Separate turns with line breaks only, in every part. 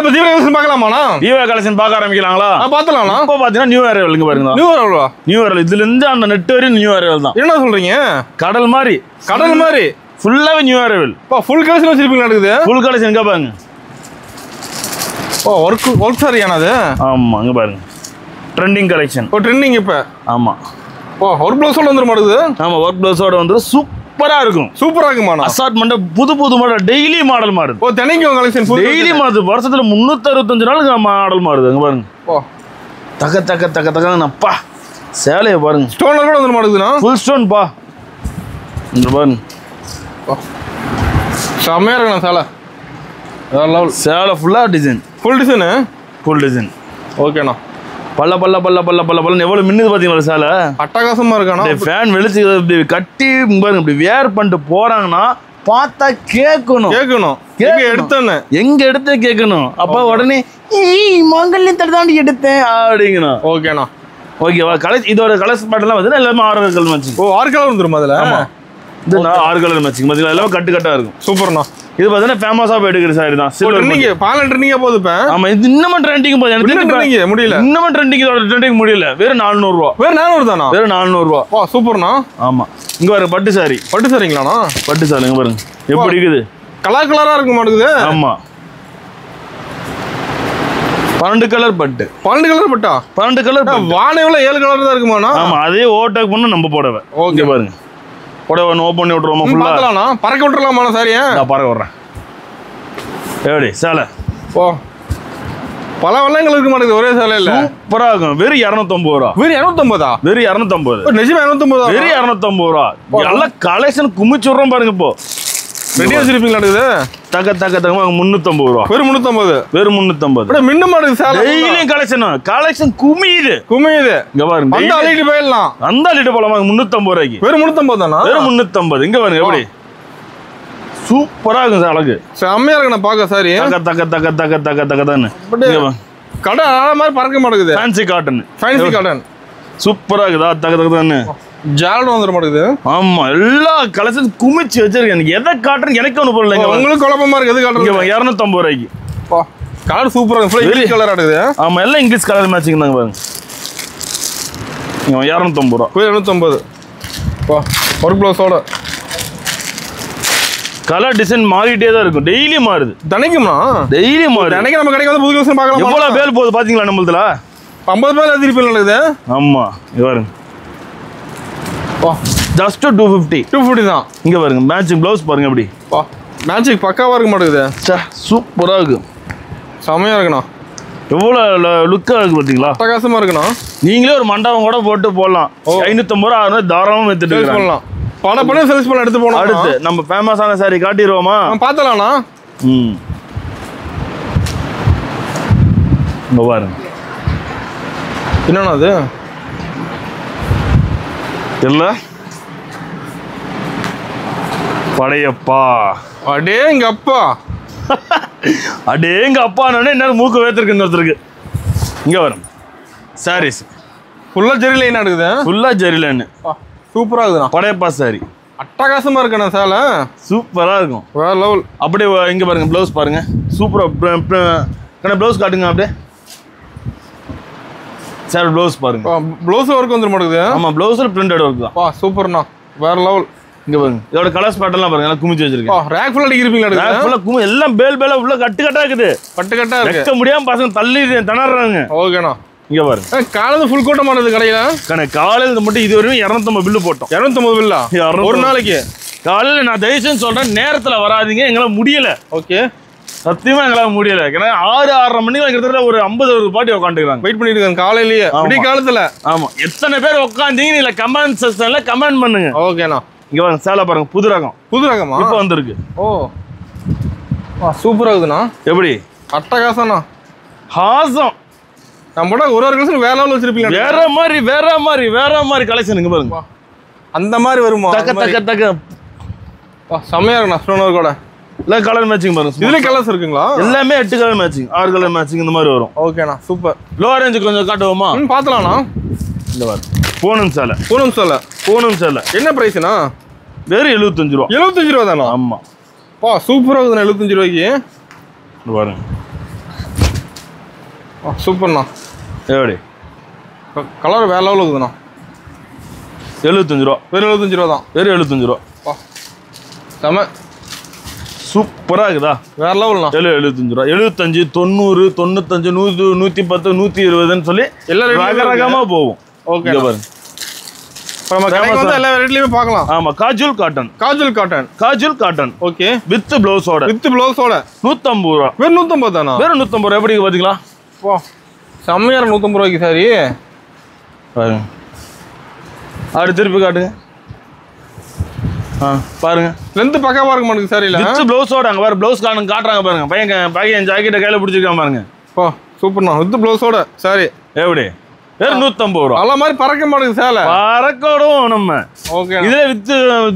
நம்ம தீவிர கலெக்ஷன் பார்க்கலாமாண்ணா?
தீவிர கலெக்ஷன் பார்க்க ஆரம்பிக்கலாங்களா?
பார்த்துலாம்ண்ணா.
இப்போ பார்த்தீங்கன்னா நியூ அரைவல் இங்க பாருங்க.
நியூ அரைவலா?
நியூ அரைவல் இதுல இருந்து அந்த நெட் வரையும் நியூ அரைவல் தான்.
என்ன சொல்றீங்க?
கடல் மாதிரி ஃபுல்லாவே நியூ அரைவல்.
ஃபுல் கலெக்ஷன் வச்சிருப்பீங்க நடக்குது.
ஃபுல் கலெக்ஷன் இங்க பாருங்க.
ஒர்க் சரியானா அது?
ஆமா இங்க பாருங்க. Trending collection.
ட்ரெண்டிங் இப்ப.
ஆமா.
ஒர்க் ப்ளவுஸோட வந்துரும் மாடுது.
ஆமா ஒர்க் ப்ளவுஸோட வந்துரும். சூப்பரா இருக்கும்.
சூப்பரா இருக்குமாண்ணா.
அசார்ட்மெண்ட் புது மாடல் டெய்லி மாடல் மாறுது.
தினைக்கும் கலெக்ஷன்
டெய்லி மாறுது. வருஷத்துல 365 நாளுக்கு மாடல் மாறுது. அங்க பாருங்க. தக்க தக்க தக்க தக்கப்பா சேலைய பாருங்க.
ஸ்டோன்ல கூட வந்துரும் மாடுதுண்ணா.
ஃபுல் ஸ்டோன் பா. இங்க பாருங்க.
செமையா இருக்குண்ணா சேலை.
சேலை ஃபுல்லா டிசைன்.
Full design. ஓகேண்ணா.
பல்ல எவ்வளவு மின்னுது பாத்தீங்களா சேலை?
அட்டகாசமா இருக்கானா?
ஃபேன் வெளிச்சு இப்படி கட்டி பாருங்க. இப்படி வேர் பண்ணிட்டு போறாங்கன்னா பார்த்தா கேட்கணும். எங்க எடுத்து கேட்கணும். அப்ப உடனே மங்கல்யத்தை தாண்டி எடுத்தேன் அப்படிங்கணும்.
ஓகேண்ணா.
ஓகேவா? இதோட கலர்ஸ் பாட்டெல்லாம் வந்து எல்லாமே 6 கலர் மேட்சிங்.
6 கலர் வந்துரும் அதுல.
இது 6 கலர் மேட்சிங் பாத்தீங்களா? எல்லாம் கட்டா இருக்கும்.
சூப்பர்ண்ணா.
இது பாத்தீங்கன்னா ஃபேமஸா எடுக்கிற சாரி தான். சில்வர்
நீங்க பால் ட்ரெண்டிங்கா போகுது இப்ப.
ஆமா இது இன்னும் ட்ரெண்டிங் போகுது. எனக்கு
முடியல.
இன்னும் ட்ரெண்டிங் முடியல. வெறும் 400 ரூபாய்.
வெறும் 400 தானா?
வெறும் 400 ரூபாய்.
வா சூப்பர்ண்ணா.
ஆமா இங்க பாருங்க பட்டு சாரிங்களாண்ணா? பட்டு சாரி இங்க பாருங்க எப்படி இருக்குது.
கலரா இருக்கு மாட்டுக்குது.
ஆமா 12 கலர் பட்டு. 12 கலர்
வானவில 7 கலர் தான் இருக்குமாண்ணா?
ஆமா அதே ஓவர்டேக் பண்ண நம்ம போடவே. ஓகே பாருங்க. புடவை ஓபன் பண்ணி விட்டுருவோமா? ஃபுல்லா
பார்த்தலாம்ண்ணா. பறக்க விட்டுறலாமா சாரியா?
நான் பறக்க விடுறேன். எப்படி சேலை?
பல வண்ணங்கள் இருக்க மாட்டேங்குது ஒரே சேலை இல்ல.
சூப்பரா இருக்கும். வெறும் 250 ரூபா.
வெறும் 250?
வெறும் 250.
நிஜமா 250?
வெறும் 250 ரூபா. நல்ல கலெக்ஷன் குமிச்சு விடுறோம் பாருங்க. இப்போ
ரெடியா வச்சிருப்பீங்களா?
தக்க 350 ரூபா.
வெறும் 350.
வெறும் 350.
மின்ன மாட்டேங்குது சேலை.
டெய்லியும் கலெக்ஷன் குமியுது. இங்க பாருங்க.
அந்த அள்ளிட்டு போயிடலாம்.
அந்த அள்ளிட்டு போலாமா? 350 ரூபாய்க்கு.
வெறும் 350 தானா?
வெறும் 350. இங்க பாருங்க எப்படி சூப்பரா இருக்கும். அழகு
செம்மையா இருக்கு. நான் பாக்க சாரி
தக்க தானே
கடை மாதிரி பறக்க மாட்டேங்குது.
ஃபேன்சி காட்டன் சூப்பரா இருக்குதா? தக்க தானே
ஜாலட் வந்துட மாட்டேங்குது.
ஆமா எல்லா கலெக்ஷன் குமிச்சு வச்சிருக்கேன். எனக்கு எதை காட்டுறேன் எனக்கு ஒண்ணு போடல.
உங்களுக்கு குழப்பமா இருக்கு. எது காட்டுறீங்க?
250 ரூபாய்க்கு.
கலர் சூப்பரா இருக்கு. இங்கிலீஷ் கலர் ஆடுது.
ஆமா எல்லாம் இங்கிலீஷ் கலர் மேட்சிங் தாங்க பாருங்க. 250 ரூபா.
250. ஒர்க் ப்ளவுஸோட
கலர் டிசைன் மாறிட்டே தான் இருக்கும். டெய்லி மாறுது.
தினைக்குமா?
டெய்லி மாறுது.
தினைக்கு நம்ம கடைக்கு வந்து புது கலெக்ஷன் பார்க்கலாம்.
எவ்வளவு பேல் போகுது பாத்தீங்களா? நம்மளதுல
50 பேர் திருப்பி நடக்குது.
ஆமா இங்க பாருங்க. ஜஸ்ட் 250 தான். இங்க பாருங்க மேட்சிங் ப்ளவுஸ் பாருங்க எப்படி.
மேட்சிங் பக்காவா இருக்க மாட்டேங்குது.
சூப்பரா இருக்கு.
செமையா இருக்குண்ணா.
எவ்வளவு லுக்கா இருக்கு பாத்தீங்களா?
அட்டகாசமா இருக்குண்ணா.
நீங்களே ஒரு மண்டபம் கூட போட்டு போடலாம். 550 ரூபா 600 தாராளமா எடுத்துட்டு போகலாம்.
பணம் சேல்ஸ் பண்ண எடுத்து போனோம்.
அடுத்து நம்ம ஃபேமஸான சாரி காட்டிடுவோமா?
பார்த்தலாம்ண்ணா.
இங்க பாருங்க.
என்னண்ணா அது?
இல்ல படையப்பா.
அடேங்கப்பா.
என்ன மூக்கு வேத்திருக்கு ஒருத்தருக்கு. இங்க வரும் சாரீஸ்
ஃபுல்லா ஜெரி லைன் இருக்குது.
ஃபுல்லா ஜெரி லைன்.
சூப்பரா இருக்குண்ணா.
படையப்பா சாரி
அட்டகாசமா இருக்குண்ணா. சேலை
சூப்பரா இருக்கும்.
வேற லெவல்.
அப்படியே இங்க பாருங்க ப்ளவுஸ் பாருங்க. சூப்பரா ப்ளவுஸ் காட்டுங்க அப்படியே. சார் ப்ளவுஸ் பாருங்க.
ப்ளவுஸ் ஒர்க் வந்துட மாட்டேங்குது.
ஆமா ப்ளவுஸ்ல பிரிண்டட் ஒர்க் தான்.
சூப்பர்ண்ணா. வேற லெவல்.
இங்க பாருங்க இதோட கலர்ஸ் பேட்டர்ன்லாம் பாருங்க. எல்லாம் குமிச்சு வச்சிருக்கேன்.
ரேக் ஃபுல்லா அடிக்கிறீங்களா?
ரேக் ஃபுல்லா எல்லாம் பேலா உள்ள கட்டா இருக்குது.
கட்டா இருக்கு.
வைக்க முடியாம பசங்க தள்ளி திணறாங்க.
ஓகேண்ணா.
இங்க பாருங்க
காலையில ஃபுல் கூட்டமானது கடையில.
காலையில மட்டும் இது வரையும் 250 பில்லு போட்டோம்.
250 பில்லா ஒரு நாளைக்கு?
காலையில நான் தயவுசெய்து சொல்றேன் நேரத்துல வராதீங்க. எங்களால முடியல.
ஓகே
சத்தியமா எங்களால முடியல. ஏன்னா 6:30 மணிக்கு கிட்டத்தட்ட ஒரு 50 பாட்டி உட்காந்துருக்காங்க.
வெயிட் பண்ணிட்டு இருக்காங்க காலையிலேயே. விடிய காலத்துல.
ஆமா எத்தனை பேர் உட்காந்தீங்க இல்ல கமெண்ட் செக்ஷன்ல கமெண்ட் பண்ணுங்க.
ஓகேண்ணா.
இங்க பாருங்க சேலை பாருங்க. புது ரகமா? இப்ப வந்திருக்கு.
சூப்பரா இருக்குதுண்ணா.
எப்படி
அட்டகாசம்ண்ணா.
ஹாசம்.
நம்ம ஒரு கலெக்ஷன் வேற லெவல் வச்சிருப்பீங்க.
வேற மாதிரி கலெக்ஷன் இங்க பாருங்க.
அந்த மாதிரி வருமா?
தக்க
செமையா இருக்குண்ணா. ஸ்டோன் ஒர்க்கோட
இல்ல கலர் மேட்சிங் பாருங்க.
இதுல கலர்ஸ் இருக்குங்களா?
எல்லாமே 8 கலர் மேட்சிங் 6 கலர் மேட்சிங் இந்த மாதிரி வரும்.
ஓகேண்ணா சூப்பர்.
லோ ரேஞ்ச் கொஞ்சம் காட்டுவோமா?
பார்த்தலாம்ண்ணா.
இந்த பாருங்க பூனம் சேலை.
என்ன பிரைஸ்ண்ணா?
வெறும் 75 ரூபா.
75 ரூபா தானா?
ஆமா
சூப்பரா இருக்குதுண்ணா. 75 ரூபாய்க்கு
பாருங்க.
சூப்பர்ண்ணா.
எப்படி
கலர் வேற லெவலில் இருக்குதுண்ணா.
75 ரூபா.
வெறும் 75 ரூபா தான்.
வெறும் 75 ரூபா.
செம
சூப்பராக இருக்குதா?
வேற லெவல்ண்ணா.
75 ரூபா. 75, 90, 95, 100, 110, 120ன்னு சொல்லி
எல்லா
ரகரகமாக போகும்.
ஓகே
பாருங்க.
நம்ம கடைக்கு வந்து எல்லா வெரைட்டிலையுமே பார்க்கலாம்.
ஆமா, casual cotton.
Casual cotton.
Casual cotton.
Okay.
With ப்ளவுஸோட.
வித் ப்ளவுஸோட
150 ரூபா.
வெறும் 150 தானா?
வெறும் 150 ரூபா. எப்படி பாத்தீங்களா?
வா செம்மையா 150 ரூபாய்க்கு சாரி.
பாருங்க. அப்படி திருப்பி காட்டுங்க. பாருங்க.
லென்த் பக்காவா இருக்க மாட்டேங்குது சாரி.
வித் ப்ளவுஸோட அங்க பாரு, ப்ளவுஸ் காட்டுறாங்க பாருங்க. பையன் ஜாக்கெட்டை கையில பிடிச்சிருக்கான் பாருங்க.
வா சூப்பர்ண்ணா. வித் ப்ளவுஸோட சாரி.
எப்படி? வெறும் 150 ரூபா.
நல்ல மாதிரி பறக்க மாட்டேங்குது சேலை.
பறக்கடும் நம்ம.
ஓகே.
இதுல வித்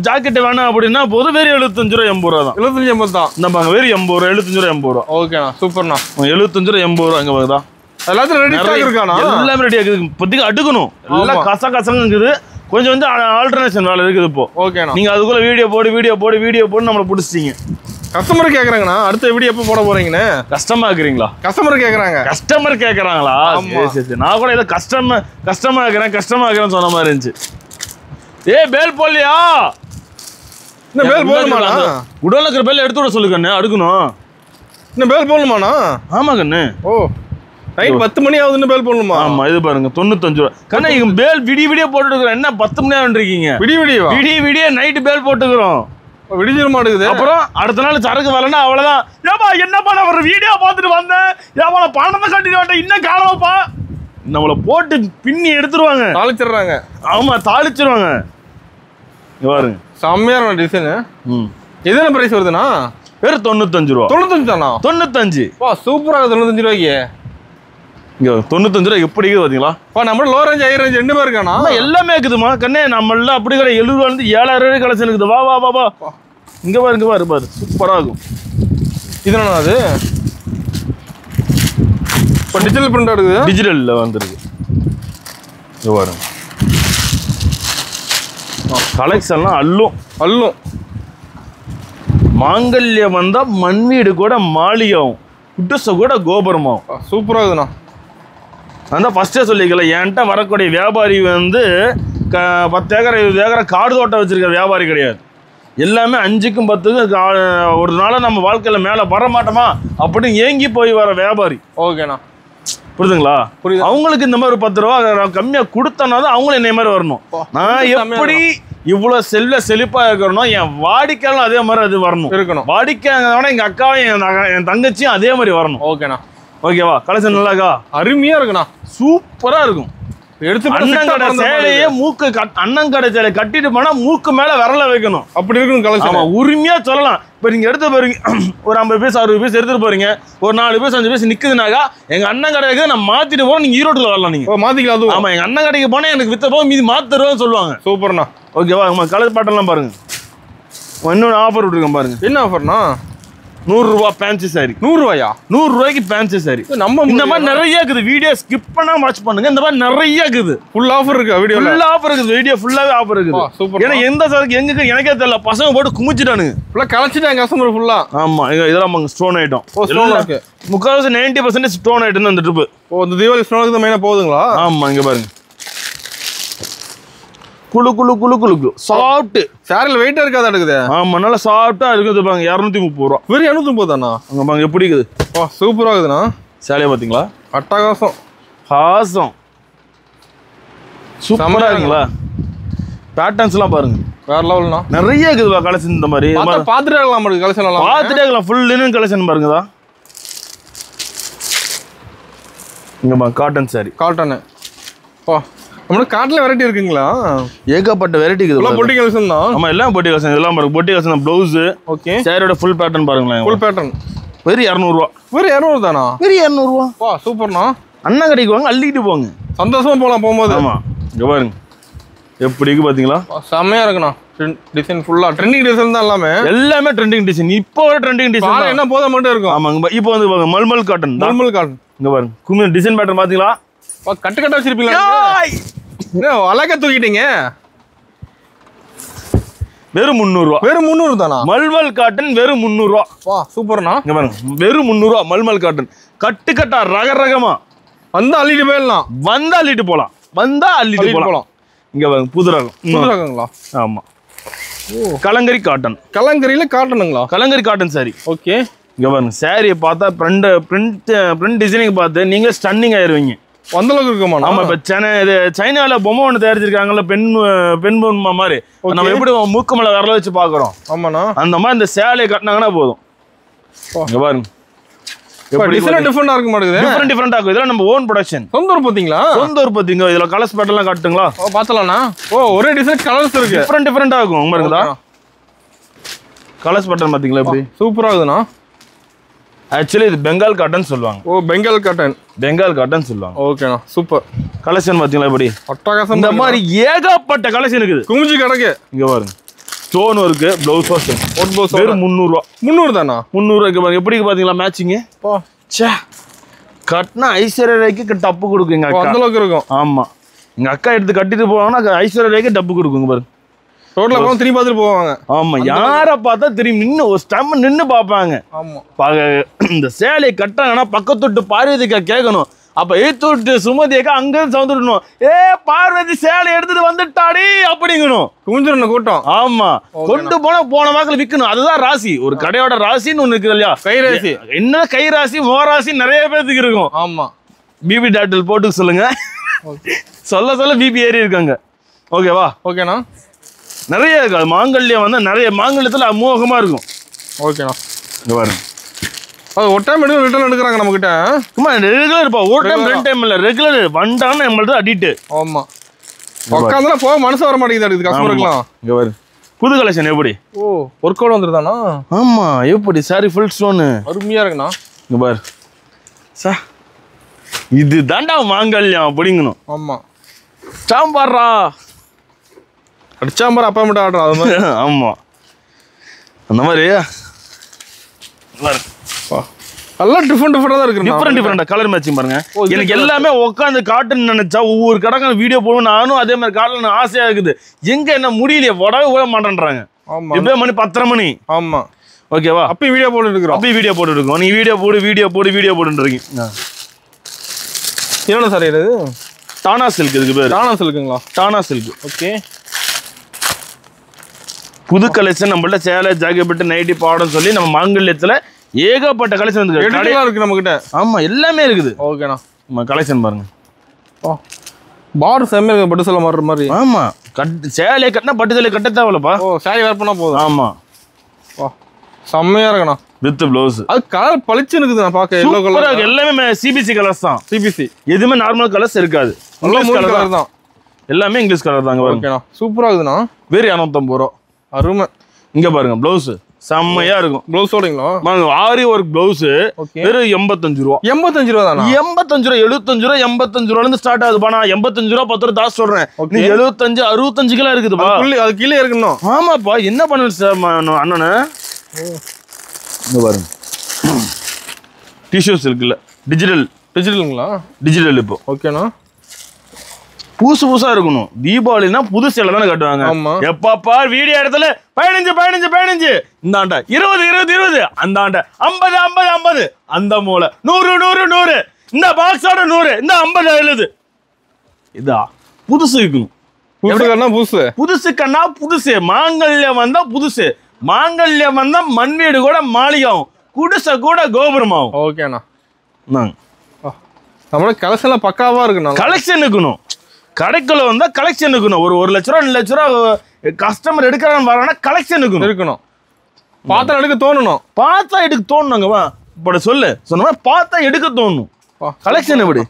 ஜாக்கெட் வேணாம் அப்படின்னா போது வெறும் 75 ரூபா 80 ரூபா தான்.
75 80 தான்.
இந்த பாருங்க, வெறும் 80 ரூபா 75 ரூபா 80 ரூபா.
ஓகேண்ணா சூப்பர்ண்ணா.
75 ரூபா 80 ரூபா. இங்க பாருதா
எல்லாத்தையும் ரெடி ஸ்டாக் இருக்கானா?
எல்லாமே ரெடியா இருக்குது. இப்போதைக்கு அடுக்கணும். எல்லாம் கசகசங்க இருக்குது. கொஞ்சம் ஆல்டர்னேஷன் வேலை இருக்குது இப்போ.
ஓகேண்ணா.
நீங்க அதுக்குள்ள வீடியோ போடு நம்மளை பிடிச்சிட்டீங்க.
கஸ்டமர் கேக்குறாங்கண்ணா அடுத்த வீடியோ எப்போ போட போறீங்கன்னு.
கஷ்டமா இருக்கிறீங்களா?
கஸ்டமர் கேக்குறாங்க.
கஸ்டமர் கேக்குறாங்களா? சரி. நான் கூட ஏதோ கஷ்டமா இருக்கிறேன் சொன்ன மாதிரி இருந்துச்சு. பேல் போடலையா?
இன்னும் பேல் போடணுமாண்ணா?
உடல்ல இருக்கிற பேல் எடுத்து விட சொல்லு கண்ணு, அடுக்கணும்.
இன்னும் பேல் போடணுமாண்ணா?
ஆமா கண்ணு.
ஓ நைட் 10 மணி ஆகுதுன்னு பேல் போடணுமா?
ஆமா. இது பாருங்க 95 ரூபா. கண்ணா இங்க பேல் விடிய போட்டுருக்கோம். என்ன 10 மணி ஆகுன்னு இருக்கீங்க? விடிய நைட்டு பேல் போட்டுக்கிறோம்.
விடிஞ்சிட மாட்டேங்குது.
அப்புறம் அடுத்த நாள் சரக்கு வரலன்னா அவ்வளவுதான். ஏப்பா என்னப்பா நான் ஒரு வீடியோ பார்த்துட்டு வந்தேன், ஏப்பா நான் பணத்தை கட்டிட்டு வந்தேன், இன்னும் காணவாப்பா. நம்மளை போட்டு பின்னி எடுத்துருவாங்க,
தாளிச்சிடுறாங்க. ஆமா
தாளிச்சிருவாங்க. பாருங்க
செம்மையான டிசைனு. எது என்ன பிரைஸ் வருதுண்ணா?
வெறும் 95 ரூபா.
95 தானா? 95. வா சூப்பரா 95 ரூபாய்க்கு.
இங்க 95 ரூபா எப்படி இருக்குது பாத்தீங்களா?
நம்ம லோ ரேஞ்ச் ஹை ரேஞ்ச் ரெண்டுமே இருக்கானா?
எல்லாமே இருக்குதுமா கண்ணே. நம்மள அப்படி கூட 70 ரூபால இருந்து 7000 ரூபாய் கலெக்ஷன் இருக்குது. வா இங்க பாரு சூப்பரா இருக்கும்.
இது என்ன அது? இப்போ டிஜிட்டல் பிரிண்ட் இருக்குது.
டிஜிட்டல்ல வந்துருக்கு. இங்க பாருங்க. கலெக்ஷன்லாம் அள்ளும். மாங்கல்யம் வந்தா மண் வீடு கூட மாளிகையாகும், குட்டச கூட கோபுரமாகும்.
சூப்பரா இருக்குண்ணா.
நான் ஃபர்ஸ்டே சொல்லிக்கல, என்கிட்ட வரக்கூடிய வியாபாரி வந்து 10 ஏக்கர் 20 ஏக்கரை காடு தோட்டம் வச்சிருக்கிற வியாபாரி கிடையாது. எல்லாமே 5க்கும் 10க்கும் ஒரு நாளை நம்ம வாழ்க்கையில மேலே வர மாட்டோமா அப்படின்னு ஏங்கி போய் வர வியாபாரி.
ஓகேண்ணா
புரியுதுங்களா? அவங்களுக்கு இந்த மாதிரி ஒரு 10 ரூபா கம்மியா கொடுத்தனா தான் அவங்களும் என்னை மாதிரி வரணும். நான் எப்படி இவ்வளவு செழிப்பா இருக்கணும்னா என் வாடிக்கையாளரும் அதே மாதிரி அது இருக்கணும். வாடிக்கையாளரோட எங்க அக்காவும் என் தங்கச்சியும் அதே மாதிரி வரணும்.
ஓகேண்ணா.
ஓகேவா? கலெக்ஷன் நல்லாக்கா?
அருமையா இருக்குண்ணா.
சூப்பரா இருக்கும். எடுத்து அண்ணங்கடை சேலையே அண்ணங்கடை சேலை கட்டிட்டு போனா மூக்கு மேல விரல வைக்கணும். அப்படி இருக்கும் கலெக்ஷன். உரிமையா சொல்லலாம். இப்ப நீங்க எடுத்து போறீங்க ஒரு 50 பீஸ் 60 பீஸ் எடுத்துட்டு போறீங்க, ஒரு 4 பீஸ் 5 பீஸ் நிக்குதுனாக்கா எங்க அண்ணன் கடைக்கு நான் மாத்திட்டு போறோம், நீங்க ஈரோட்டுல வரலாம். நீங்க மாத்திக்கலாம். ஆமா, எங்க அண்ணன் கடைக்கு போனா எனக்கு வித்த போக மீதி மாத்துறோம் சொல்லுவாங்க. சூப்பர்ண்ணா. ஓகேவா? கலர் பாட்டெல்லாம் பாருங்க. இன்னொன்று ஆஃபர் விட்டுருக்கேன் பாருங்க. என்ன ஆஃபர்னா? 100 ரூபா ஃபேன்சி சாரி. 100 ரூபாயா? 100 ரூபாய்க்கு ஃபேன்சி சாரி. நம்ம இந்த மாதிரி நிறைய இருக்குது. வீடியோ ஸ்கிப் பண்ணாம வாட்ச் பண்ணுங்க. இந்த மாதிரி நிறைய இருக்குது. ஃபுல் ஆஃபர் இருக்கு. வீடியோ ஃபுல் ஆஃபர் இருக்குது. வீடியோ ஃபுல்லாவே ஆஃபர் இருக்குது. சூப்பர். ஏன்னா எந்த சாருக்கு எங்க எனக்கே தெரியல, பசங்க போட்டு குமிச்சிட்டானுங்க. ஃபுல்லா கலச்சிட்டாங்க கஸ்டமர் ஃபுல்லா. ஆமா, இதெல்லாம் ஸ்டோன் ஐட்டம். ஸ்டோன் இருக்கு. முக்கால்வாசி 90% ஸ்டோன் ஐட்டம் அந்த ட்ரிப். ஓ, இந்த தீபாவளி ஸ்டோனுக்கு மெயினா போகுதுங்களா? ஆமா, இங்க பாருங்க. குளு சாஃப்ட் சாரில வெயிட்டா இருக்காதா இருக்குது. ஆமா, நல்லா சாஃப்ட்டா இருக்குது பாருங்க. 230 ரூபா. வெறும் 230 தானா? அங்க பாருங்க எப்படி இருக்குது. வா சூப்பரா இருக்குதுண்ணா. சேலைய பாத்தீங்களா? அட்டகாசம் சூப்பரா இருக்குங்களா? பேட்டர்ன்ஸ் எல்லாம் பாருங்க வேற லெவல்னா. நிறைய இருக்குதுவா கலெக்ஷன். இந்த மாதிரி பாத்துட்டே இருக்கலாம். கலெக்ஷன் எல்லாம் பாத்துட்டே இருக்கலாம். ஃபுல் லினன் கலெக்ஷன் பாருங்கதா. இங்க பாருங்க காட்டன் சாரி. காட்டன். வா நம்மளுக்கு காட்ல வெரைட்டி இருக்குங்களா? ஏகப்பட்ட வெரைட்டி இருக்குது. எல்லாம் பொட்டி கலெக்ஷன் தான். ஆமா, எல்லாம் பொட்டி கலெக்ஷன். இதெல்லாம் பாருங்க பொட்டி கலெக்ஷன். ப்ளவுஸ். ஓகே. சாரியோட ஃபுல் பேட்டர்ன் பாருங்களேன். Full pattern. வெறும் 200 ரூபா. வெறும் 200 தானா? வெறும் 200 ரூபா. வா சூப்பர்ண்ணா. அண்ணன் கடைக்கு வாங்க, அள்ளிட்டு போங்க. சந்தோஷமா போலாம் போகும்போது. ஆமா, இங்க பாருங்க எப்படி இருக்கு பாத்தீங்களா? செம்மையா இருக்குண்ணா. டிசைன் ஃபுல்லா ட்ரெண்டிங் டிசைன் தான். எல்லாமே ட்ரெண்டிங் டிசைன். இப்போ ஒரு ட்ரெண்டிங் டிசைன் என்ன போத மட்டும் இருக்கும். ஆமாங்க. இப்போ வந்து பாருங்க மல்மல் காட்டன். இங்க பாருங்க கும்மி டிசைன் பேட்டர்ன் பாத்தீங்களா? கட்டு கட்ட வச்சிருப்பீங்களா? அழகா தூக்கிட்டீங்க. வெறும் 300 ரூபா. வெறும் 300 தானா? மல்மல் காட்டன் வெறும் 300 ரூபா. வா சூப்பர்ண்ணா. இங்க பாருங்க வெறும் 300 ரூபா மல்மல் காட்டன். கட்டு கட்டா ரகமா
வந்தா அள்ளிட்டு போயிடலாம்.
வந்தா அள்ளிட்டு போலாம். இங்க பாருங்க புது ரகங்களா? ஆமா. கலங்கரி காட்டன்.
கலங்கரியில காட்டனுங்களா?
கலங்கரி காட்டன் சாரி.
ஓகே.
இங்க பாருங்க சாரியை பார்த்தா பிரிண்ட் டிசைனிங் பார்த்து நீங்க ஸ்டன்னிங் ஆயிருவீங்க.
அந்த அளவுக்கு இருக்குமா?
ஆமா. இப்ப சைனால பொம்மை ஒண்ணு தயாரிச்சிருக்காங்கல்ல, பெண் பொம்மை மாதிரி. நம்ம எப்படி மூக்கமலை விரல வச்சு பாக்குறோம்,
ஆமாண்ணா, அந்த
மாதிரி இந்த சேலையை கட்டினாங்கன்னா போதும். இங்க பாருங்க
டிஃபரெண்டா இருக்க மாட்டேங்குது.
டிஃபரெண்டா இருக்கும். இதெல்லாம் நம்ம ஓன் ப்ரொடக்ஷன். சொந்த உற்பத்திங்களா? சொந்த உற்பத்திங்க. இதுல கலர்ஸ் பேட்டர்லாம் காட்டுங்களா?
பாத்தலாம்ண்ணா. ஒரே டிசைன் கலர்ஸ் இருக்கு.
டிஃபரெண்டா இருக்கும். பாருங்கடா கலர்ஸ் பேட்டர்ன் பாத்தீங்களா எப்படி
சூப்பரா இருக்குண்ணா.
ஆக்சுவலி இது பெங்கால் காட்டன் சொல்லுவாங்க.
பெங்கால் காட்டன் சொல்லுவாங்க.
ஓகேண்ணா, சூப்பர் கலெக்ஷன் பாத்தீங்களா எப்படி அட்டகாசம். இந்த மாதிரி ஏகப்பட்ட கலெக்ஷன் இருக்குது.
குமிஞ்சு கிடக்கு.
இங்க பாருங்க ஸ்டோன் இருக்கு. பிளவுஸ் வெறும் 300 ரூபா. 300 தானா? 300 பாருங்க எப்படி பாத்தீங்களா மேட்சிங். கட்டினா ஐஸ்வர்யா ரேக்கு டப்பு கொடுக்குங்க.
அந்த அளவுக்கு இருக்கும்.
ஆமா. எங்க அக்கா எடுத்து கட்டிட்டு போவாங்கன்னா ஐஸ்வர்யா ரேக்கு டப்பு கொடுக்குங்க பாருங்க.
ரோட்ல போய் திரும்பி பார்த்துட்டு போவாங்க.
ஆமா. யாரை பார்த்தா திரும்பி நின்று ஒரு ஸ்டம் நின்று பார்ப்பாங்க. ஆமா. இந்த சேலையை கட்டாங்கன்னா பக்கத்துட்டு பார்வதிக்கா கேட்கணும். அப்ப எழுத்துட்டு சுமதியக்கா அங்க சவுண்ட் விடணும். பார்வதி சேலை எடுத்துட்டு வந்துட்டாடி அப்படிங்கணும். குஞ்சிரணும் கூட்டம். ஆமா. கொண்டு போன வாக்கில் விற்கணும். அதுதான் ராசி. ஒரு கடையோட ராசின்னு ஒண்ணு இருக்குது இல்லையா? கை ராசி. என்ன கை ராசி மோராசி நிறைய பேருக்கு இருக்கும். ஆமா. பிபி டாக்டர் போட்டு சொல்லுங்க. சொல்ல பிபி ஏறி இருக்காங்க. ஓகேவா? ஓகேண்ணா. நிறைய இருக்கு. மாங்கல்யம் வந்து நிறைய மாங்கல்யத்துல அமோகமா இருக்கும். ஓகேண்ணா. இங்க பாருங்க. அது ஒரு டைம் எடுக்க ரிட்டர்ன் எடுக்கிறாங்க நம்ம கிட்ட. ஆமா ரெகுலர் இருப்பா. ஒரு டைம் 2 டைம் இல்ல ரெகுலர் வண்டான நம்மளது அடிட்டு. ஆமா. உட்கார்ந்தா போக மனசு வர மாட்டேங்குது இது கஸ்டமருக்குலாம். இங்க பாரு புது கலெக்ஷன் எப்படி. ஒர்க் அவுட் வந்துருதானா? ஆமா. எப்படி சாரி ஃபுல் ஸ்டோன் அருமையா இருக்குண்ணா. இங்க பாரு இது தாண்டா மாங்கல்யம் அப்படிங்கணும். ஆமா. சாம்பாரா அடிச்சாம்பார் அப்பா மட்டும் ஆடுறோம் அது மாதிரி. ஆமா. அந்த மாதிரி எல்லாம் டிஃபரெண்டா தான் இருக்கு. டிஃபரெண்டா கலர் மேட்சிங் பாருங்க. எனக்கு எல்லாமே உட்காந்து காட்டுன்னு நினைச்சா ஒவ்வொரு கடைக்கான வீடியோ போடுவோம். நானும் அதே மாதிரி காட்டணும் ஆசையா இருக்குது. எங்க என்ன முடியலையே உடவே கூட மாட்டேன்றாங்க. இப்பவே மணி 10:30 மணி. ஆமா. ஓகேவா? அப்பயும் வீடியோ போட்டு இருக்கிறோம். நீ வீடியோ போடுன்றீங்க. என்ன சார் இது? டானா சில்க். இதுக்கு பேர் டானா சில்க்குங்களா? டானா சில்க். ஓகே. புது கலெக்ஷன் நம்மள்ட்ட சேலை ஜாக்கெட் நைட்டி பாடம் சொல்லி நம்ம மாங்கல்யத்துல ஏகப்பட்ட கலெக்ஷன் இருக்கு நம்ம கிட்ட. ஆமா எல்லாமே இருக்குது. ஓகேண்ணா. கலெக்ஷன் பாருங்க. பார் செம்ம இருக்கு. பட்டு சேலை மாறுற மாதிரி. ஆமா. சேலை கட்டினா பட்டு சேலை கட்ட தேவையில்லப்பா. சேலை வேர் பண்ணா போதும். ஆமா. செம்மையா இருக்கணும். With blouse. அது கலர் பளிச்சு இருக்குது. நான் பார்க்க எல்லோ கலர். எல்லாமே சிபிசி கலர்ஸ் தான். சிபிசி எதுவுமே நார்மல் கலர்ஸ் இருக்காது. இங்கிலீஷ் கலர் தான். எல்லாமே இங்கிலீஷ் கலர் தாங்க. ஓகேண்ணா. சூப்பரா இருக்குதுண்ணா. வெறும் 250 ரூபா. அருமை. இங்க பாருங்க பிளவுஸ் செம்மையா இருக்கும். பிளவுஸோடங்களா? ஆரி ஒர்க் பிளவுஸ் வெறும் 85 ரூபா. 85 ரூபா தானா? 85 ரூபா 75 ரூபா 85 ரூபால இருந்து ஸ்டார்ட் ஆகுதுப்பா. நான் 85 ரூபா 10 ரூபா தான் சொல்றேன். நீ 75 65 கிலோ இருக்குதுப்பா. அது கீழே இருக்கணும். ஆமாப்பா. என்ன பண்ணுது சார் அண்ணனு? இங்க பாருங்க டிஷ்யூஸ் இருக்குல்ல டிஜிட்டலுங்களா? டிஜிட்டல் இப்போ. ஓகேண்ணா. புதுசா இருக்கணும். தீபாவளினா புது சேலை தானே கட்டுவாங்க. எப்பப்பா வீடியோ இடத்துல 15 இந்த ஆண்ட 20 அந்த ஆண்ட 50 அந்த மூளை 100 இந்த பாக்ஸோட 100 இந்த 50 எழுது. இதா புதுசு இருக்கணும். புதுசுக்கண்ணா புதுசு. மாங்கல்யம் வந்தா புதுசு. மாங்கல்யம் வந்தா மண் வீடு கூட மாளிகாவும் குடிசை கூட கோபுரமாகும். ஓகேண்ணா. நம்மளோட கலெக்ஷன் பக்காவா இருக்கணும். கலெக்ஷன் இருக்கணும். கடைக்குள்ள வந்தா கலெக்ஷன் இருக்கணும். ஒரு 1 லட்ச ரூபா 2 லட்ச ரூபா கஸ்டமர் எடுக்கிறான்னு வரானா கலெக்ஷன் இருக்கணும். பார்த்தா எடுக்க தோணணும். பார்த்தா எடுக்க தோணுங்க. இப்ப சொன்ன பார்த்தா எடுக்க தோணும். கலெக்ஷன் எப்படி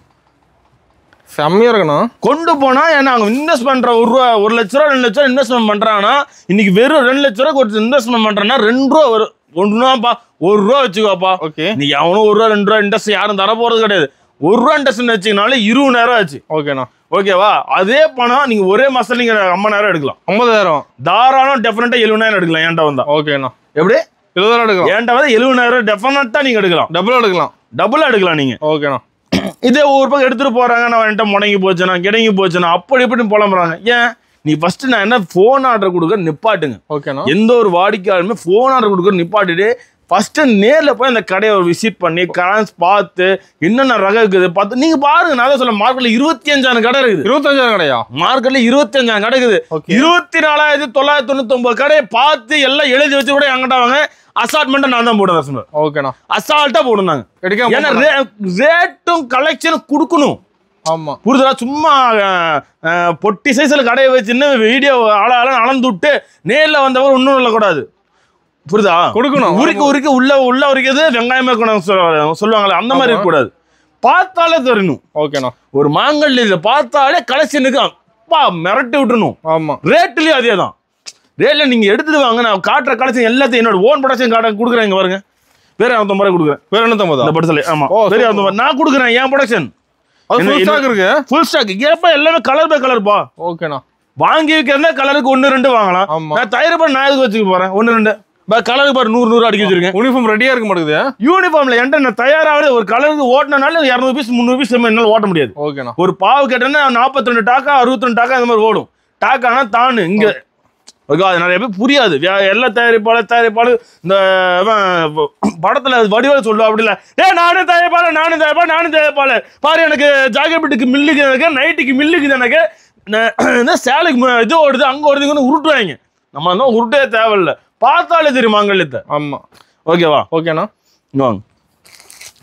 செம்மையா இருக்கணும். கொண்டு போனா ஏன்னா அவங்க இன்வெஸ்ட் பண்ற 1 லட்ச ரூபா 2 லட்ச ரூபா இன்வெஸ்ட்மெண்ட் பண்றாங்கன்னா இன்னைக்கு வெறும் 2 லட்ச ரூபா ஒரு இன்வெஸ்ட்மெண்ட் பண்றேன்னா 2 ரூபா வரும். 1 ரூபா வச்சுக்கோப்பா. ஓகே. நீ அவனும் 1 ரூபா 2 ரூபா இன்ட்ரெஸ்ட் யாரும் தர போறது கிடையாது. 1 ரூபா இன்ட்ரெஸ்ட் வச்சுக்கினாலே 20,000 ஆச்சு. ஓகேண்ணா. ஓகேவா? அதே பணம் நீங்க ஒரே மாசம் நீங்க 50,000 எடுக்கலாம். 50,000 தாராளம் டெஃபினட்டா 70,000 எடுக்கலாம். ஏன்டா வந்தா? ஓகேண்ணா. எப்படி 70,000 எடுக்கலாம்? ஏன்டா வந்து 70,000 டெஃபினட்டா நீங்க எடுக்கலாம். டபுள் எடுக்கலாம் நீங்க. ஓகேண்ணா. இதே ஒரு பக்கம் எடுத்துட்டு போறாங்க. நான் என்கிட்ட முடங்கி போச்சுனா கிடைங்கி போச்சுனா அப்படி இப்படி புலம்புறாங்க. ஏன் நீ ஃபர்ஸ்ட் நான் என்ன போன் ஆர்டர் கொடுக்க நிப்பாட்டுங்க. ஓகேண்ணா. எந்த ஒரு வாடிக்கையாளருமே போன் ஆர்டர் கொடுக்க நிப்பாட்டிட்டு ஃபர்ஸ்ட் நேர்ல போய் அந்த கடையை ஒரு விசிட் பண்ணி கலன்ஸ் பார்த்து என்னென்ன ரகம் இருக்குது பார்த்து நீங்க பாருங்க. நான் தான் சொல்ல மார்க்கெட்ல 25,000 கடை இருக்குது.
25,000 கடையா?
மார்க்கெட்ல 25,000 கடை இருக்குது. 24,999 கடையை பார்த்து எல்லாம் எழுதி வச்சு கூட என்கிட்ட வாங்க. அசால்ட்மெண்ட் நான் தான் போடுறேன்.
ஓகேண்ணா.
அசால்ட்டா போடுறாங்க. ஏன்னா ரேட்டும் கலெக்ஷன் கொடுக்கணும்.
ஆமா
புரியுதா? சும்மா பொட்டி சைஸ்ல கடையை வச்சுன்னு வீடியோ ஆளாலும் அளந்து விட்டு நேர்ல வந்தவர் ஒன்றும் இல்லக்கூடாது. புரியுதா?
கொடுக்கணும்.
உரிக்க உள்ள உரிக்கிறது வெங்காயமே சொல்லுவாங்களே அந்த மாதிரி இருக்கக்கூடாது. பார்த்தாலே தெரியணும்.
ஓகேண்ணா.
ஒரு மாங்கல்ல பார்த்தாலே கலெக்ஷனுக்கு அப்பா மிரட்டி விட்டுணும்.
ஆமா
ரேட்லயும் அதே தான். ரேட்ல நீங்க எடுத்துட்டு வாங்க. நான் காட்டுற கலெக்ஷன் எல்லாத்தையும் என்னோட ஓன் ப்ரொடக்ஷன் காட்ட கொடுக்குறேன். இங்க பாருங்க. வேற 250 கொடுக்குறேன்.
வேற 250
இந்த படத்துல. ஆமா வேற 250 நான் கொடுக்குறேன். என் ப்ரொடக்ஷன்
ஃபுல் ஸ்டாக் இருக்கு.
ஃபுல் ஸ்டாக் ஏப்பா எல்லாமே கலர் பை கலர் பா.
ஓகேண்ணா.
வாங்கி வைக்கிறதா கலருக்கு 1-2 வாங்கலாம். நான் தயார் பண்ண நான் எதுக்கு வச்சுக்க போறேன்? 1-2 கலருக்கு பாரு 100 அடிக்க வச்சிருக்கேன்.
யூனிஃபார்ம் ரெடியா இருக்க மாட்டேங்குது.
யூனிஃபார்ம்ல என்கிட்ட நான் தயாராக ஒரு கலருக்கு ஓட்டினால 200 பீஸ் 300 பீஸ் என்னால ஓட்ட முடியாது.
ஓகேண்ணா.
ஒரு பாவு கேட்டேன்னா 42 டாக்கா 62 டாக்கா அந்த மாதிரி ஓடும். டாக்கானா தானு இங்க அது நிறைய பேர் புரியாது. எல்லா தயாரிப்பாளர் இந்த படத்துல வடிவ சொல்லுவா அப்படி இல்ல. நானும் தயாரிப்பாளர் பாரு எனக்கு ஜாக்கெட்டுக்கு மில்லுக்கு எனக்கு நைட்டுக்கு மில்லுக்கு எனக்கு சேலைக்கு இது ஓடுது அங்க ஓடுதுன்னு உருட்டுவாங்க. நம்ம தான் உருட்டே தேவையில்லை. பார்த்தாலே தெரியும் மாங்கல்யத்தை.
ஆமா
ஓகேவா?
ஓகேண்ணா.
வாங்க.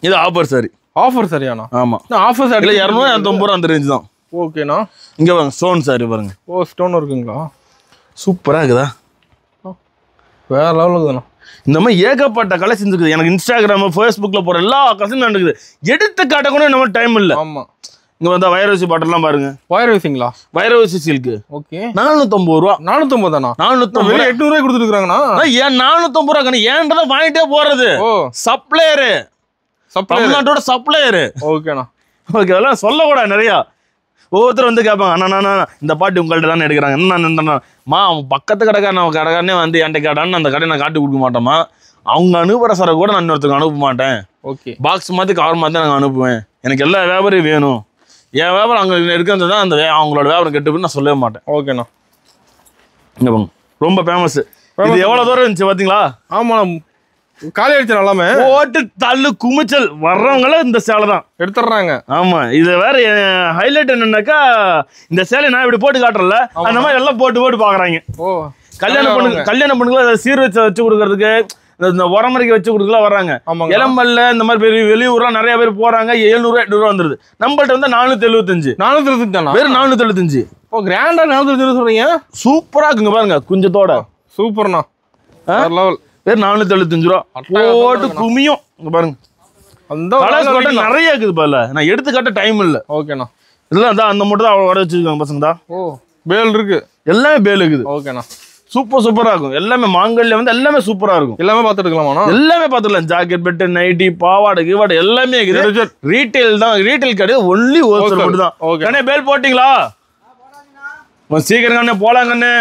இது ஆஃபர் சாரி.
ஆஃபர் சரியாண்ணா?
ஆமா
ஆஃபர் சாரி
200-250 அந்த ரேஞ்ச் தான்.
ஓகேண்ணா.
இங்க வாங்க ஸ்டோன் சாரி பாருங்க.
ஓ ஸ்டோன் இருக்குங்களா?
சூப்பரா இருக்குதா?
வேற லெவல் இருக்குதுண்ணா.
இந்த மாதிரி ஏகப்பட்ட கலெக்ஷன்ஸ் இருக்குது. எனக்கு இன்ஸ்டாகிராம் ஃபேஸ்புக்ல போற எல்லா கலெக்ஷனும் இருக்குது. எடுத்து காட்ட கூட நம்ம டைம் இல்லை.
ஆமா
இங்க வந்தா வைரவசி பாட்டெல்லாம் பாருங்க.
வைரவசிங்களா?
வைரவசி சில்க். ஓகே 450 ரூபா.
450 தானா?
450
800 ரூபாய் கொடுத்துட்டு இருக்காங்கண்ணா.
ஏன் 450 ரூபா? ஏன்றத வாங்கிட்டே போறது.
ஓ
சப்ளையரு. தமிழ்நாட்டோட சப்ளையரு.
ஓகேண்ணா.
ஓகே அதெல்லாம் சொல்லக்கூடாது நிறையா. ஒவ்வொருத்தர் வந்து கேட்பாங்க அண்ணா இந்த பாட்டு உங்கள்கிட்ட தானே எடுக்கிறாங்க. என்ன மா அவன் பக்கத்து கடைக்காரனே வந்து என்கிட்ட கேட்டான்னு அந்த கடை நான் காட்டி கொடுக்க மாட்டோமா. அவங்க அனுப்புற சாரை கூட நான் இன்னொருத்தருக்கு அனுப்ப மாட்டேன். ஓகே பாக்ஸ் மாற்றி கவர் மாற்றி நாங்கள் அனுப்புவேன். எனக்கு எல்லா வியாபாரியும் வேணும். என் வியாபாரம் அங்கே இருக்கிறது தான் அந்த அவங்களோட வியாபாரம் கெட்டு போய் நான் சொல்லவே மாட்டேன்.
ஓகேண்ணா.
இங்கே போங்க ரொம்ப ஃபேமஸ். இது எவ்வளோ தூரம் இருந்துச்சு பார்த்தீங்களா?
ஆமாம் காலி அடிச்சு நல்லாமே
ஓட்டு தள்ளு குமிச்சல் வர்றவங்கள இந்த சேலை தான் எடுத்துடுறாங்க. ஆமா இது வேற ஹைலைட் என்னன்னாக்கா இந்த சேலை நான் இப்படி போட்டு காட்டுறல அந்த மாதிரி எல்லாம் போட்டு பாக்குறாங்க. ஓ கல்யாணம் பண்ணுங்க சீர் வச்சு கொடுக்கறதுக்கு இந்த உரமறைக்கு வச்சு கொடுக்கலாம் வர்றாங்க. இளம்பல்ல இந்த மாதிரி பெரிய வெளியூர்லாம் நிறைய பேர் போறாங்க. 700-800 ரூபா வந்துருது. நம்மள்ட்ட வந்து 475 தானா? வெறும் 475. ஓ கிராண்டா 475 சொல்றீங்க. சூப்பரா இருக்குங்க பாருங்க குஞ்சத்தோட. சூப்பர்ண்ணா லெவல். வேறு 475 ரூபா போட்டு குமியும். இங்க பாருங்க அந்த நிறைய இருக்குது பால. நான் எடுத்து காட்ட டைம் இல்லை. ஓகேண்ணா. இதெல்லாம் தான் அந்த மட்டும் தான் அவ்வளோ வர வச்சிருக்காங்க பசங்க தான். ஓ பேல் இருக்கு. எல்லாமே பேல் இருக்குது. ஓகேண்ணா. சூப்பரா இருக்கும். எல்லாமே மாங்கல்ல வந்து எல்லாமே சூப்பரா இருக்கும். எல்லாமே பார்த்துட்டுக்கலாமா? எல்லாமே பார்த்துக்கலாம். ஜாக்கெட் பெட்டு நைட்டி பாவாடை கீவாடை எல்லாமே இருக்குது. ரீட்டைல் தான். ரீட்டைல் கிடையாது ஒன்லி ஹோல்சேல் மட்டும் தான். ஓகே பேல் போட்டிங்களா? சீக்கிரம் கண்ணே போலாம் கண்ணே.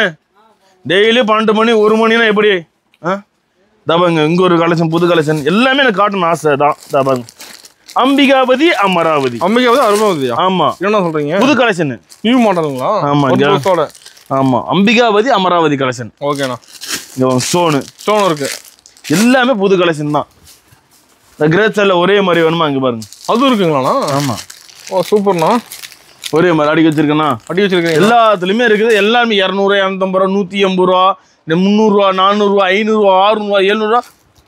டெய்லி 12 மணி 1 மணினா எப்படி? தபாங்க இங்க ஒரு கலெக்ஷன் புது கலெக்ஷன் எல்லாமே எனக்கு காட்டணும் ஆசை தான். தபாங்க அம்பிகாபதி அமராவதி. அமராவதியா? ஆமா என்ன சொல்றீங்க? புது கலெக்ஷன் நியூ மாடலுங்களா? ஆமா ஆமா அம்பிகாபதி அமராவதி கலெக்ஷன். ஓகேண்ணா. இங்க ஸ்டோன் இருக்கு. எல்லாமே புது கலெக்ஷன் தான். இந்த கிரேட்ஸ்ல ஒரே மாதிரி வேணுமா? இங்க பாருங்க அதுவும் இருக்குங்களா? ஆமா. ஓ சூப்பர்ண்ணா. ஒரே மாதிரி அடி வச்சிருக்கேன். எல்லாத்துலயுமே இருக்குது. எல்லாமே 200 250 ரூபா 180 ரூபா 300 ரூபா 400 ரூபா 500 ரூபா 600 ரூபா 700 ரூபா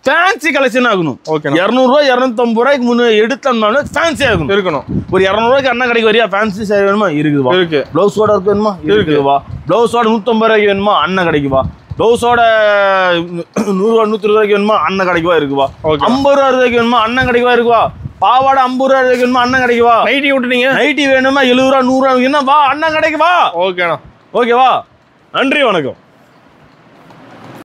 ஃபேன்சி கலெக்ஷன் ஆகணும். 200 ரூபா 250 ரூபாய்க்கு முன்னே எடுத்தோம்னாலும் ஃபேன்சி ஆகணும் இருக்கணும். ஒரு 200 ரூபாய்க்கு அண்ணா கடைக்கு வரியா ஃபேன்சி சாரி வேணுமா? இருக்குதுவா. இருக்கு. பிளவுஸோட இருக்கு வேணுமா? இருக்குதுவா. பிளவுஸோட 150 ரூபாய்க்கு வேணுமா? அண்ணன் கடைக்கு வா. பிளவுஸோட 100 ரூபா 120 ரூபாய்க்கு வேணுமா? அண்ணன் கடைக்கு வா. இருக்குவா. 50 ரூபாய்க்கு வேணுமா? அண்ணன் கடைக்கு வா. இருக்குவா. பாவாடை 50 ரூபாய்க்கு வேணுமா? அண்ணன் கடைக்கு வா. நைட்டி விட்டுட்டீங்க. நைட்டி வேணுமா? 70 ரூபா 100 ரூபா என்ன வா அண்ணன் கடைக்கு வா. ஓகேண்ணா. ஓகேவா. நன்றி வணக்கம்.